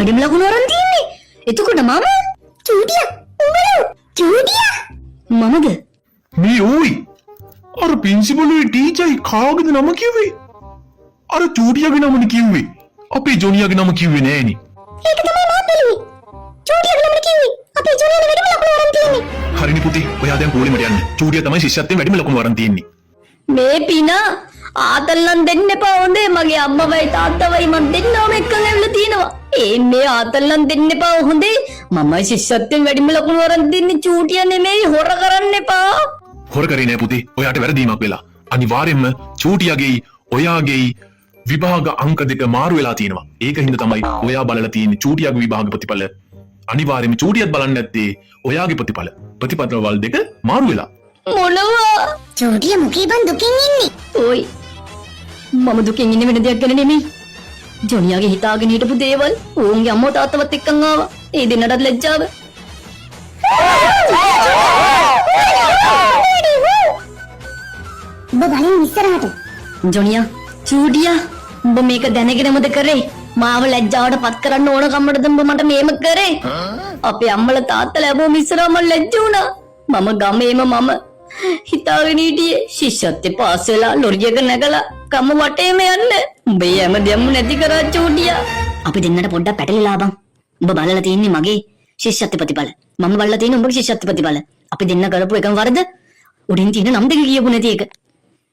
වැඩිම ලකුණු අරන් තියෙන්නේ. එතකොට මම චූටියා උඹලෝ චූටියා මමද මේ ඕයි අර පින්සිපලුයි ටීචර්යි කාගේද නම කිව්වේ? අර චූටියාගේ නමනේ කිව්වේ. අපේ ජොනියාගේ නම කිව්වේ නෑනේ. ඒක තමයි මාත් බැලුවේ. චූටියාගේ නම කිව්වේ. අපේ ජොනියාට වැඩිම ලකුණු අරන් තියෙන්නේ. හරිනේ පුතේ. ඔයා දැන් පොලිමට යන්න. චූටියා තමයි ශිෂ්‍යත්වයෙන් වැඩිම ලකුණු අරන් තියෙන්නේ. මේ පිනා ආතල්ලන් දෙන්න එපා හොඳේ. මගේ අම්මවයි තාත්තවයි මන් දෙන්නම එක්කන් ඇවිල්ලා තියෙනවා. මේ ආතල්ලන් දෙන්න එපා හොඳේ. මමයි ශිෂ්‍යත්වයෙන් වැඩිම ලකුණු අරන් දෙන්නේ. චූටියා නෙමෙයි. හොර කරන්න එපා. හොර කරේ නෑ පුතේ. ඔයාට වැරදීමක් වෙලා. අනිවාර්යෙන්ම චූටියාගේ ඔයාගේ විභාග අංක දෙක මාරු වෙලා තියෙනවා. ඒක හින්දා තමයි ඔයා බලලා තියෙන්නේ චූටියාගේ විභාග ප්‍රතිඵල. අනිවාර්යෙන්ම චූටියත් බලන්නේ නැත්තේ ඔයාගේ ප්‍රතිඵලවල් දෙක මාරු වෙලා. මොනවා? චූටියා මුකේ බන් දුකින් ඉන්නේ. ඔයි. මම දුකින් ඉන්නේ වෙන දෙයක් ගැන නෙමෙයි. ජොනියාගේ හිතාගෙන හිටපු දේවල් ඌන්ගේ අම්මෝ තාත්තවත් එක්කන් ආවා. ඒ දෙන්නටත් ලැජ්ජාව. ඔබ බලන්න ඉස්සරහට. ජොනියා, චූටියා, ඔබ මේක දැනගෙනමද කරේ? මාව ලැජ්ජාවට පත් කරන්න ඕන කම්මටද ඔබ මට මේම කරේ? අපේ අම්මලා තාත්තලා ලැබුවම ඉස්සරහ මම ලැජ්ජ වුණා. මම ගමේම මම හිතාගෙන හිටියේ ශිෂ්‍යත්වේ පාස් වෙලා ලොරියක නැගලා කම වටේම යන්න. උඹ යෑම දෙම්ම නැති කරා චූටියා. අපි දෙන්නට පොඩ්ඩක් පැටලිලා බං. උඹ බලලා තියන්නේ මගේ ශිෂ්‍යත්ව ප්‍රතිඵල. මම බලලා තියෙන්නේ උඹගේ ශිෂ්‍යත්ව ප්‍රතිඵල. අපි දෙන්න කරපු එකම වරද උඩින් තියෙන නම් දෙක කියපු නැති එක.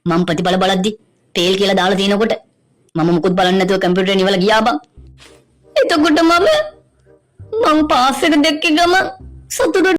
මම ප්‍රතිඵල බලද්දි ෆේල් කියලා දාලා තිනකොට මම මුකුත් බලන්නේ නැතුව කම්පියුටරේ නිවලා ගියා බං. එතකොට මම පාස් එක දැක්ක ගමන් සතුටු